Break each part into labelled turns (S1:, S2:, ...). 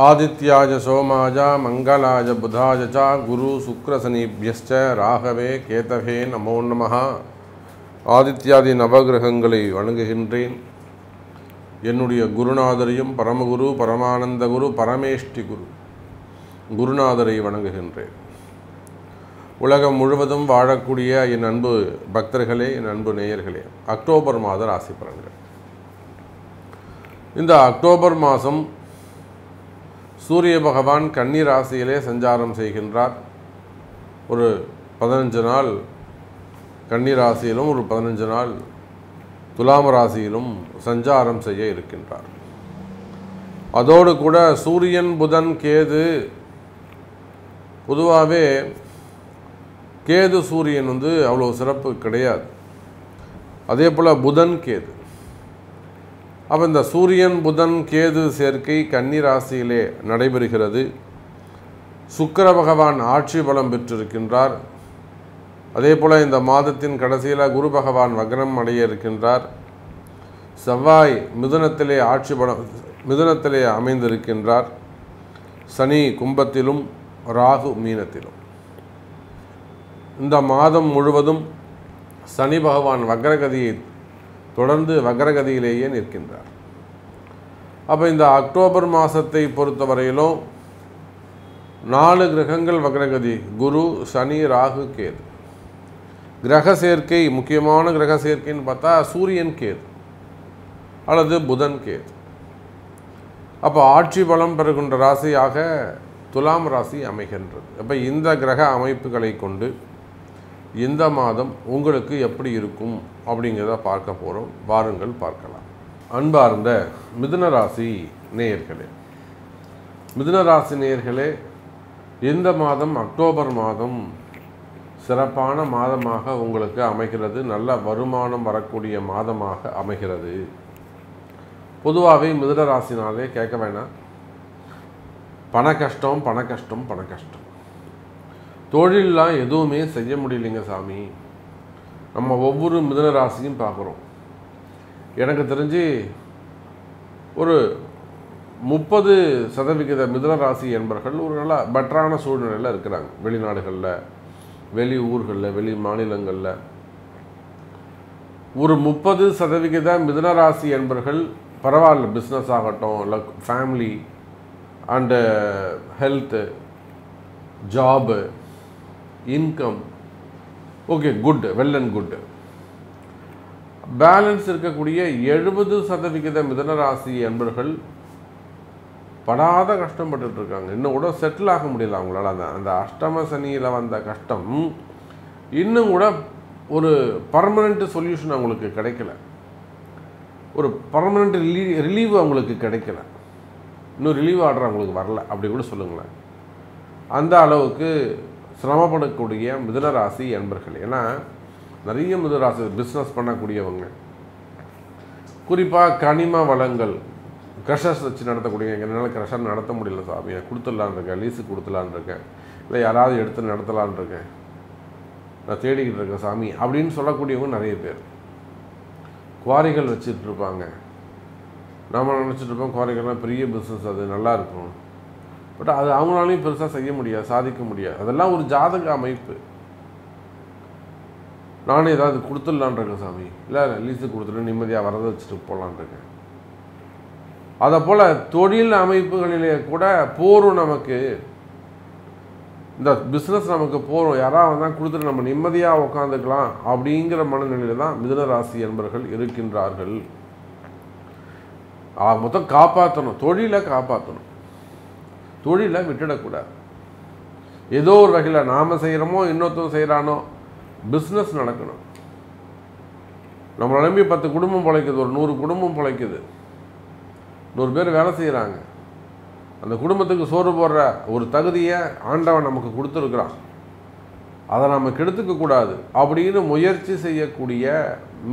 S1: आदित्याज सोमाज मंगलाज बुधाज च गुरु शुक्र शनिभ्यश्च राघवे केतवे नमो नमः ஆதித்யாதி நவகிரகங்களை வணங்குகின்றேன். என்னுடைய குருநாதரையும் பரமகுரு பரமானந்த குரு பரமேஷ்டி குருநாதரை வணங்குகின்றேன். உலகம் முழுவதும் வாழக்கூடிய என் அன்பு பக்தர்களே, என் அன்பு நேயர்களே, அக்டோபர் மாத ராசி பலன்கள். இந்த அக்டோபர் மாதம் சூரிய பகவான் கன்னி ராசியிலே சஞ்சாரம் செய்கின்றார். ஒரு 15 நாள் கன்னி ராசியிலும் ஒரு 15 நாள் துலாம் ராசியிலும் சஞ்சாரம் செய்ய இருக்கின்றார். அதோடு கூட சூரியன் புதன் கேது, பொதுவாகவே கேது சூரியன் அவ்வளோ சிறப்பு கிடையாது. அதே போல் புதன் கேது. அப்போ இந்த சூரியன் புதன் கேது சேர்க்கை கன்னி ராசியிலே நடைபெறுகிறது. சுக்கிர பகவான் ஆட்சி பலம் பெற்றிருக்கின்றார். அதே போல் இந்த மாதத்தின் கடைசியில் குரு பகவான் வக்ரம் அடைய இருக்கின்றார். செவ்வாய் மிதுனத்திலே அமைந்திருக்கின்றார். சனி கும்பத்திலும் ராகு மீனத்திலும். இந்த மாதம் முழுவதும் சனி பகவான் வக்ரகதியை தொடர்ந்து வக்ரகதியிலேயே நிற்கின்றார். அப்போ இந்த அக்டோபர் மாதத்தை பொறுத்தவரையிலும் 4 கிரகங்கள் வக்ரகதி: குரு, சனி, ராகு, கேது. கிரக சேர்க்கை, முக்கியமான கிரக சேர்க்கைன்னு பார்த்தா சூரியன் கேது அல்லது புதன் கேது. அப்போ ஆட்சி பலம் பெறுகின்ற ராசியாக துலாம் ராசி அமைகின்றது. அப்போ இந்த கிரக அமைப்புகளை கொண்டு இந்த மாதம் உங்களுக்கு எப்படி இருக்கும் அப்படிங்கிறத பார்க்க போகிறோம். வாருங்கள் பார்க்கலாம். அன்பார்ந்த மிதுன ராசி நேயர்களே, மிதுன ராசி நேயர்களே, இந்த மாதம் அக்டோபர் மாதம் சிறப்பான மாதமாக உங்களுக்கு அமைகிறது. நல்ல வருமானம் வரக்கூடிய மாதமாக அமைகிறது. பொதுவாகவே மிதுன ராசினாலே கேட்க வேணாம், பண கஷ்டம் பண கஷ்டம் பண கஷ்டம். தொழிலெலாம் எதுவுமே செய்ய முடியலைங்க சாமி. நம்ம ஒவ்வொரு மிதுன ராசியும் பார்க்குறோம். எனக்கு தெரிஞ்சு ஒரு 30% மிதுன ராசி என்பவர்கள் ஒரு நல்ல பெட்டரான சூழ்நிலையில் இருக்கிறாங்க. வெளிநாடுகளில், வெளி ஊர்களில், வெளி மாநிலங்களில் ஒரு 30% மிதுன ராசி என்பவர்கள் பரவாயில்ல. பிஸ்னஸ் ஆகட்டும், இல்லை family and health, job, income, okay, good, well and good. Balance இருக்கக்கூடிய 70% மிதுன ராசி என்பவர்கள் படாத கஷ்டப்பட்டு இருக்காங்க. இன்னும் கூட செட்டில் ஆக முடியல அவங்களால. அந்த அஷ்டம சனியில் வந்த கஷ்டம் இன்னும் கூட ஒரு பர்மனெண்ட் சொல்யூஷன் அவங்களுக்கு கிடைக்கல. ஒரு பர்மனெண்ட் ரிலீவ் அவங்களுக்கு கிடைக்கல. இன்னும் ரிலீவ் ஆர்டர் அவங்களுக்கு வரல, அப்படி கூட சொல்லுங்களேன். அந்த அளவுக்கு சிரமப்படக்கூடிய மிதுன ராசி என்பர்கள். ஏன்னா நிறைய மிதுன ராசி பிஸ்னஸ் பண்ணக்கூடியவங்க, குறிப்பாக கனிம வளங்கள், க்ரஷர்ஸ் வச்சு நடத்தக்கூடிய, என்னால் க்ரஷர் நடத்த முடியல சாமி, கொடுத்துடலான் இருக்கேன், லீஸுக்கு கொடுத்துலான் இருக்கேன், இல்லை யாராவது எடுத்து நடத்தலான் இருக்கேன், நான் தேடிக்கிட்டு இருக்கேன் சாமி அப்படின்னு சொல்லக்கூடியவங்க நிறைய பேர். குவாரிகள் வச்சுட்டு இருப்பாங்க. நாம் நினச்சிட்டு இருப்போம் குவாரிகள்லாம் பெரிய பிஸ்னஸ், அது நல்லா இருக்கும். பட் அது அவங்களாலையும் பெருசாக செய்ய முடியாது, சாதிக்க முடியாது. அதெல்லாம் ஒரு ஜாதக அமைப்பு. நானே ஏதாவது கொடுத்துடலான் இருக்கேன் சாமி, இல்லை லீஸுக்கு கொடுத்துட்டு நிம்மதியாக வரதை வச்சுட்டு போகலான் இருக்கேன். அதை போல் தொழில் அமைப்புகளிலே கூட போரும். நமக்கு இந்த பிஸ்னஸ் நமக்கு போரும், யாராவது வந்தால் கொடுத்துட்டு நம்ம நிம்மதியாக உட்காந்துக்கலாம் அப்படிங்கிற மனநிலையில் தான் மிதுன ராசி என்பவர்கள் இருக்கின்றார்கள். மொத்தம் காப்பாற்றணும், தொழிலை காப்பாற்றணும், தொழிலை விட்டுடக்கூடாது. ஏதோ ஒரு வகையில் நாம் செய்கிறோமோ இன்னொருத்தரும் செய்கிறானோ பிஸ்னஸ் நடக்கணும். நம்மளை நம்பி 10 குடும்பம் பிழைக்குது, ஒரு 100 குடும்பம் பிழைக்குது, 100 பேர் வேலை செய்கிறாங்க. அந்த குடும்பத்துக்கு சோறு போடுற ஒரு தகுதியை ஆண்டவன் நமக்கு கொடுத்துருக்குறான். அதை நம்ம கெடுத்துக்கக்கூடாது அப்படின்னு முயற்சி செய்யக்கூடிய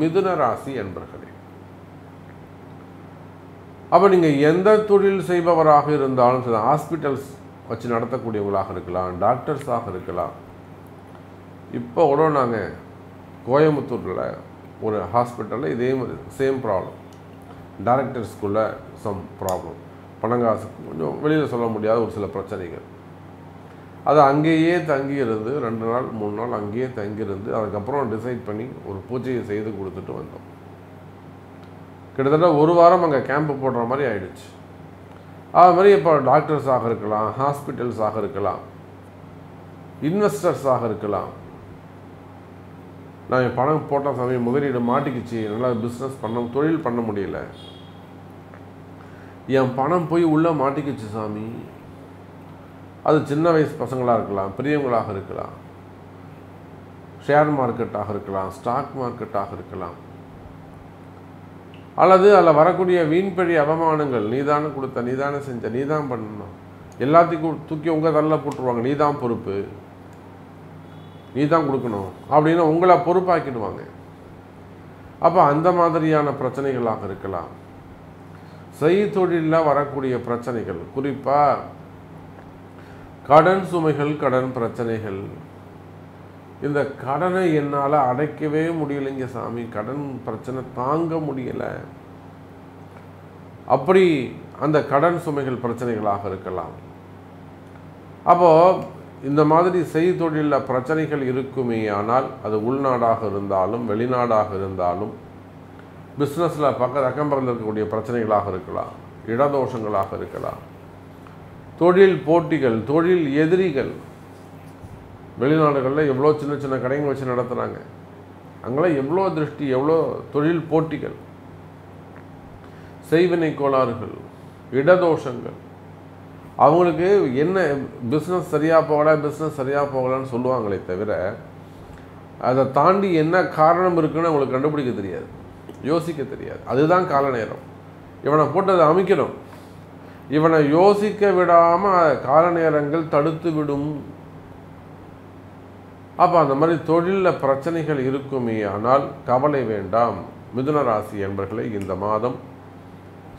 S1: மிதுன ராசி என்பர்களே. அப்போ நீங்கள் எந்த தொழில் செய்பவராக இருந்தாலும் சரி, ஹாஸ்பிட்டல்ஸ் வச்சு நடத்தக்கூடியவங்களாக இருக்கலாம், டாக்டர்ஸாக இருக்கலாம். இப்போ கூட நாங்கள் கோயம்புத்தூரில் ஒரு ஹாஸ்பிட்டலில் இதே மாதிரி சேம் ப்ராப்ளம், டைரக்டர்ஸ்குள்ளே சம் ப்ராப்ளம். பணங்காசு கொஞ்சம் வெளியில் சொல்ல முடியாத ஒரு சில பிரச்சனைகள். அது அங்கேயே தங்கியிருந்து 2 நாள் 3 நாள் அங்கேயே தங்கியிருந்து அதுக்கப்புறம் டிசைட் பண்ணி ஒரு பூஜையை செய்து கொடுத்துட்டு வந்தோம். கிட்டத்தட்ட 1 வாரம் அங்கே கேம்ப் போடுற மாதிரி ஆயிடுச்சு. அது மாதிரி இப்போ டாக்டர்ஸாக இருக்கலாம், ஹாஸ்பிட்டல்ஸாக இருக்கலாம், இன்வெஸ்டர்ஸாக இருக்கலாம். நான் என் பணம் போட்ட சமயம் முதலீடு மாட்டிக்கிச்சு, நல்லா பிஸ்னஸ் தொழில் பண்ண முடியல, என் பணம் போய் உள்ளே மாட்டிக்கிச்சு சாமி. அது சின்ன வயசு பசங்களாக இருக்கலாம், பெரியவங்களாக இருக்கலாம், ஷேர் மார்க்கெட்டாக இருக்கலாம், ஸ்டாக் மார்க்கெட்டாக இருக்கலாம், அல்லது அதில் வரக்கூடிய வீண்பழி அவமானங்கள், நீதானே கொடுத்த, நீதானே செஞ்ச, நீதான் பண்ணணும், எல்லாத்தையும் தூக்கி உங்கள் தலையில் போட்டுருவாங்க, நீதான் பொறுப்பு, நீதான் கொடுக்கணும் அப்படின்னு உங்களை பொறுப்பாக்கிடுவாங்க. அப்போ அந்த மாதிரியான பிரச்சனைகளாக இருக்கலாம். செய்தொழிலில் வரக்கூடிய பிரச்சனைகள், குறிப்பாக கடன் சுமைகள், கடன் பிரச்சனைகள். இந்த கடனை என்னால் அடைக்கவே முடியலைங்க சாமி, கடன் பிரச்சனை தாங்க முடியலை, அப்படி அந்த கடன் சுமைகள் பிரச்சனைகளாக இருக்கலாம். அப்போது இந்த மாதிரி செய்தொழிலில் பிரச்சனைகள் இருக்குமே ஆனால் அது உள்நாடாக இருந்தாலும் வெளிநாடாக இருந்தாலும் பிஸ்னஸில் அக்கம்பக்கத்தில் இருக்கக்கூடிய பிரச்சனைகளாக இருக்கலாம், இடதோஷங்களாக இருக்கலாம், தொழில் போட்டிகள், தொழில் எதிரிகள். வெளிநாடுகளில் எவ்வளோ சின்ன சின்ன கடைங்க வச்சு நடத்துகிறாங்க, அங்கெல்லாம் எவ்வளோ திருஷ்டி, எவ்வளோ தொழில் போட்டிகள், செய்வினை கோளாறுகள், இடதோஷங்கள். அவங்களுக்கு என்ன பிஸ்னஸ் சரியாக போகலை, பிஸ்னஸ் சரியாக போகலான்னு சொல்லுவாங்களே தவிர அதை தாண்டி என்ன காரணம் இருக்குன்னு அவங்களுக்கு கண்டுபிடிக்க தெரியாது, யோசிக்க தெரியாது. அதுதான் கால நேரம். இவனை போட்டு அதை அமைக்கணும், இவனை யோசிக்க விடாமல் கால நேரங்கள் தடுத்து விடும். அப்போ அந்த மாதிரி தொழிலில் பிரச்சனைகள் இருக்குமே ஆனால் கவலை வேண்டாம். மிதுன ராசி என்பவர்களை இந்த மாதம்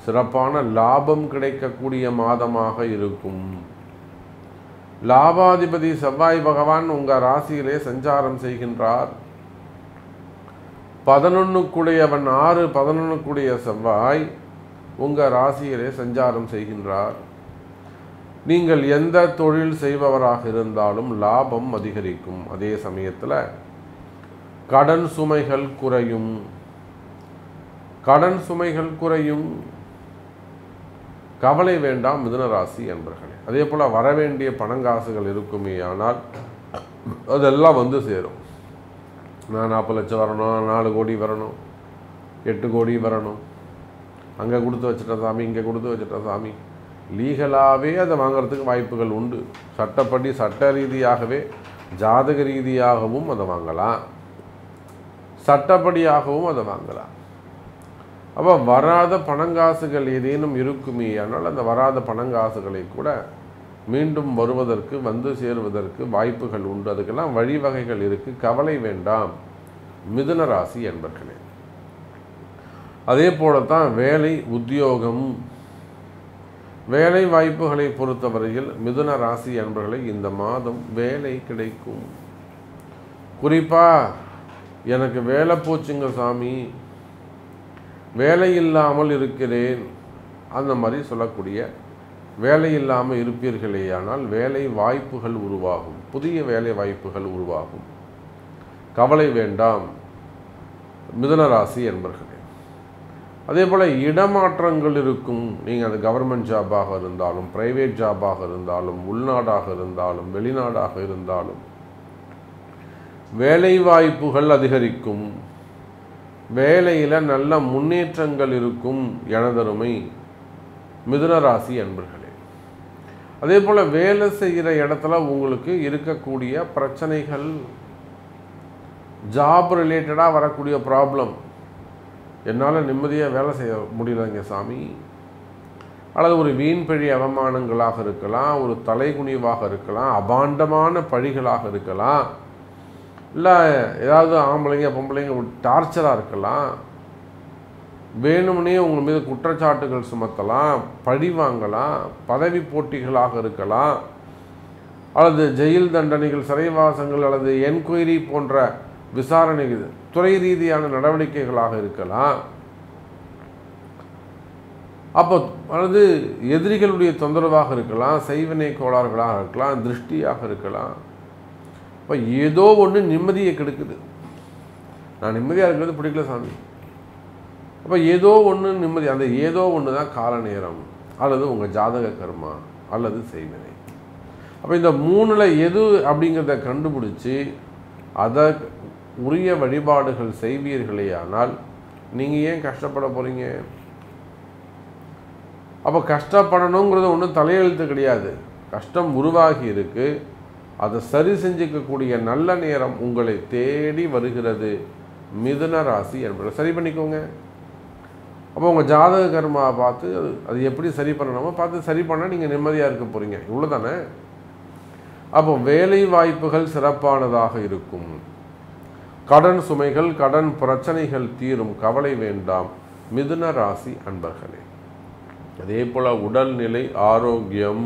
S1: சிறப்பான லாபம் கிடைக்கக்கூடிய மாதமாக இருக்கும். லாபாதிபதி செவ்வாய் பகவான் உங்கள் ராசியிலே சஞ்சாரம் செய்கின்றார். 11க்குடையவன் 6, 11க்குடைய செவ்வாய் உங்கள் ராசியிலே சஞ்சாரம் செய்கின்றார். நீங்கள் எந்த தொழில் செய்பவராக இருந்தாலும் லாபம் அதிகரிக்கும். அதே சமயத்தில் கடன் சுமைகள் குறையும், கடன் சுமைகள் குறையும். கவலை வேண்டாம் மிதுன ராசி என்பர்களே. அதே போல் வரவேண்டிய பணங்காசுகள் இருக்குமே ஆனால் அதெல்லாம் வந்து சேரும். நான் 40 லட்சம் வரணும், 4 கோடி வரணும், 8 கோடி வரணும், அங்கே கொடுத்து வச்சுட்டேன் சாமி, இங்கே கொடுத்து வச்சுட்டேன் சாமி. லீகலாகவே அதை வாங்கிறதுக்கு வாய்ப்புகள் உண்டு. சட்டப்படி சட்ட ரீதியாகவே ஜாதக ரீதியாகவும் அதை வாங்கலாம், சட்டப்படியாகவும் அதை வாங்கலாம். அப்போ வராத பணங்காசுகள் ஏதேனும் இருக்குமே ஆனால் அந்த வராத பணங்காசுகளை கூட மீண்டும் வருவதற்கு, வந்து சேருவதற்கு வாய்ப்புகள் உண்டு. அதுக்கெல்லாம் வழிவகைகள் இருக்குது. கவலை வேண்டாம் மிதுன ராசி என்பர்களே. அதே போலத்தான் வேலை, உத்தியோகம், வேலை வாய்ப்புகளை பொறுத்தவரையில் மிதுன ராசி என்பவர்களை இந்த மாதம் வேலை கிடைக்கும். குறிப்பாக எனக்கு வேலை போச்சுங்க சாமி, வேலை இல்லாமல் இருக்கிறேன், அந்த மாதிரி சொல்லக்கூடிய வேலை இல்லாமல் இருப்பீர்களேயானால் வேலை வாய்ப்புகள் உருவாகும், புதிய வேலை வாய்ப்புகள் உருவாகும். கவலை வேண்டாம் மிதுன ராசி என்பர்களே. அதே போல் இடமாற்றங்கள் இருக்கும். நீங்கள் அது கவர்மெண்ட் ஜாபாக இருந்தாலும், பிரைவேட் ஜாபாக இருந்தாலும், உள்நாடாக இருந்தாலும், வெளிநாடாக இருந்தாலும் வேலை வாய்ப்புகள் அதிகரிக்கும். வேலையில் நல்ல முன்னேற்றங்கள் இருக்கும் எனதருமை மிதுன ராசி அன்பர்களே. அதே போல் வேலை செய்கிற இடத்துல உங்களுக்கு இருக்கக்கூடிய பிரச்சனைகள், ஜாப் ரிலேட்டடாக வரக்கூடிய ப்ராப்ளம், என்னால் நிம்மதியாக வேலை செய்ய முடியலைங்க சாமி, அல்லது ஒரு வீண் பழி அவமானங்களாக இருக்கலாம், ஒரு தலைகுனிவாக இருக்கலாம், அபாண்டமான பழிகளாக இருக்கலாம், இல்லை ஏதாவது ஆம்பளைங்க பொம்பளைங்க ஒரு டார்ச்சராக இருக்கலாம், வேணும்னே உங்கள் மீது குற்றச்சாட்டுகள் சுமத்தலாம், பழி வாங்கலாம், பதவி போட்டிகளாக இருக்கலாம், அல்லது ஜெயில் தண்டனைகள், சிறைவாசங்கள், அல்லது என்கொயரி போன்ற விசாரணைகள், துறை ரீதியான நடவடிக்கைகளாக இருக்கலாம். அப்போ அல்லது எதிரிகளுடைய தொந்தரவாக இருக்கலாம், செய்வினை கோளாறுகளாக இருக்கலாம், திருஷ்டியாக இருக்கலாம். இப்போ ஏதோ ஒன்று நிம்மதியை கெடுக்குது. நான் நிம்மதியாக இருக்கிறது பிடிக்கல சாமி. அப்போ ஏதோ ஒன்று நிம்மதி, அந்த ஏதோ ஒன்று தான் கால நேரம் அல்லது உங்கள் ஜாதக கர்மா அல்லது செய்வினை. அப்போ இந்த மூணில் எது அப்படிங்கிறத கண்டுபிடிச்சி அதை உரிய வழிபாடுகள் செய்வீர்களே ஆனால் நீங்கள் ஏன் கஷ்டப்பட போகிறீங்க? அப்போ கஷ்டப்படணுங்கிறது ஒன்றும் தலையெழுத்து கிடையாது. கஷ்டம் உருவாகி இருக்கு, அதை சரி செஞ்சுக்கக்கூடிய நல்ல நேரம் உங்களை தேடி வருகிறது. மிதுன ராசி என்பதை சரி பண்ணிக்கோங்க. அப்போ உங்கள் ஜாதக கர்மாவை பார்த்து அது எப்படி சரி பண்ணணுமோ பார்த்து சரி பண்ணால் நீங்கள் நிம்மதியாக இருக்க போகிறீங்க. இவ்வளோ தானே. அப்போ வேலை வாய்ப்புகள் சிறப்பானதாக இருக்கும். கடன் சுமைகள், கடன் பிரச்சனைகள் தீரும், கவலை வேண்டாம் மிதுன ராசி அன்பர்களே. அதே போல் உடல்நிலை ஆரோக்கியம்.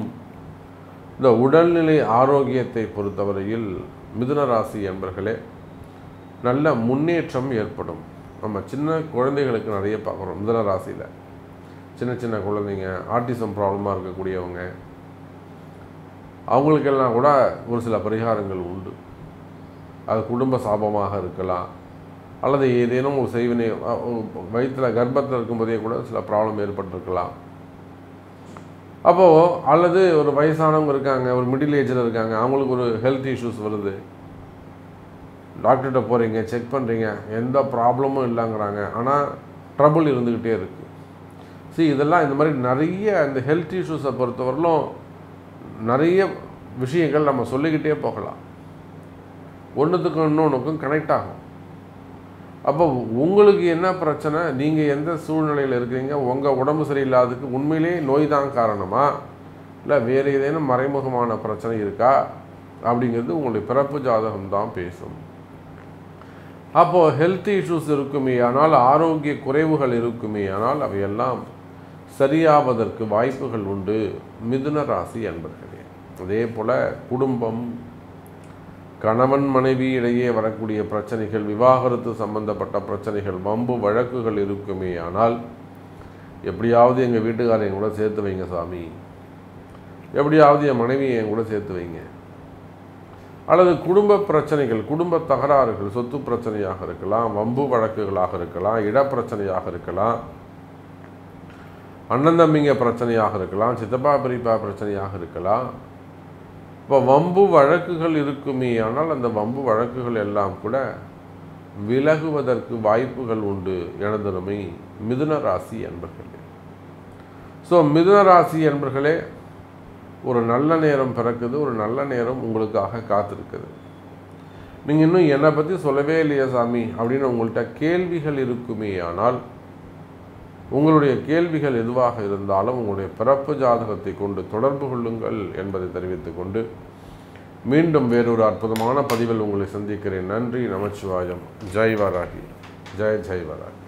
S1: இந்த உடல்நிலை ஆரோக்கியத்தை பொறுத்தவரையில் மிதுன ராசி அன்பர்களே நல்ல முன்னேற்றம் ஏற்படும். நம்ம சின்ன குழந்தைகளுக்கு நிறைய பார்க்குறோம் மிதுன ராசியில். சின்ன சின்ன குழந்தைங்க, ஆட்டிசம் ப்ராப்ளமாக இருக்கக்கூடியவங்க, அவங்களுக்கெல்லாம் கூட ஒரு சில பரிகாரங்கள் உண்டு. அது குடும்ப சாபமாக இருக்கலாம், அல்லது ஏதேனும் ஒரு செய்வினை, வயிற்றில் கர்ப்பத்தில் இருக்கும்போதே கூட சில ப்ராப்ளம் ஏற்பட்டிருக்கலாம். அப்போது அல்லது ஒரு வயசானவங்க இருக்காங்க, ஒரு மிடில் ஏஜில் இருக்காங்க, அவங்களுக்கு ஒரு ஹெல்த் இஷ்யூஸ் வருது, டாக்டர்கிட்ட போகிறீங்க, செக் பண்ணுறீங்க, எந்த ப்ராப்ளமும் இல்லைங்கிறாங்க, ஆனால் ட்ரபுள் இருந்துக்கிட்டே இருக்குது. இதெல்லாம் இந்த மாதிரி நிறைய இந்த ஹெல்த் இஷ்யூஸை பொறுத்தவரையிலும் நிறைய விஷயங்கள் நம்ம சொல்லிக்கிட்டே போகலாம். ஒன்றுத்துக்கும் இன்னொன்றுக்கும் கனெக்ட் ஆகும். அப்போ உங்களுக்கு என்ன பிரச்சனை, நீங்கள் எந்த சூழ்நிலையில் இருக்கிறீங்க, உங்கள் உடம்பு சரியில்லாததுக்கு உண்மையிலே நோய் தான் காரணமா, இல்லை வேறு ஏதேனும் மறைமுகமான பிரச்சனை இருக்கா அப்படிங்கிறது உங்களுடைய பிறப்பு ஜாதகம் தான் பேசும். அப்போது ஹெல்த் இஷ்யூஸ் இருக்குமே ஆனால், ஆரோக்கிய குறைவுகள் இருக்குமே ஆனால் அவையெல்லாம் சரியாவதற்கு வாய்ப்புகள் உண்டு மிதுன ராசி அன்பர்களே. அதே போல் குடும்பம், கணவன் மனைவி இடையே வரக்கூடிய பிரச்சனைகள், விவாகரத்து சம்பந்தப்பட்ட பிரச்சனைகள், வம்பு வழக்குகள் இருக்குமே ஆனால் எப்படியாவது எங்கள் வீட்டுக்காரரை என் கூட சேர்த்து வைங்க சாமி, எப்படியாவது என் மனைவியை என் கூட சேர்த்து வைங்க. அல்லது குடும்ப பிரச்சனைகள், குடும்ப தகராறுகள், சொத்து பிரச்சனையாக இருக்கலாம், வம்பு வழக்குகளாக இருக்கலாம், இடப்பிரச்சனையாக இருக்கலாம், அண்ணன் தம்பிங்க பிரச்சனையாக இருக்கலாம், சித்தப்பா பெரியப்பா பிரச்சனையாக இருக்கலாம். இப்போ வம்பு வழக்குகள் இருக்குமே ஆனால் அந்த வம்பு வழக்குகள் எல்லாம் கூட விலகுவதற்கு வாய்ப்புகள் உண்டு எனதருமை மிதுன ராசி அன்பர்களே. மிதுன ராசி அன்பர்களே, ஒரு நல்ல நேரம் பிறக்குது, ஒரு நல்ல நேரம் உங்களுக்காக காத்திருக்குது. நீங்கள் இன்னும் என்னை பற்றி சொல்லவே இல்லையா சாமி அப்படின்னு உங்கள்கிட்ட கேள்விகள் இருக்குமே ஆனால், உங்களுடைய கேள்விகள் எதுவாக இருந்தாலும் உங்களுடைய பிறப்பு ஜாதகத்தை கொண்டு தொடர்பு கொள்ளுங்கள் என்பதை தெரிவித்துக் கொண்டு மீண்டும் வேறொரு அற்புதமான பதிவில் உங்களை சந்திக்கிறேன். நன்றி, நமச்சிவாயம். ஜெய் வராகி, ஜெய் ஜெய் வராகி.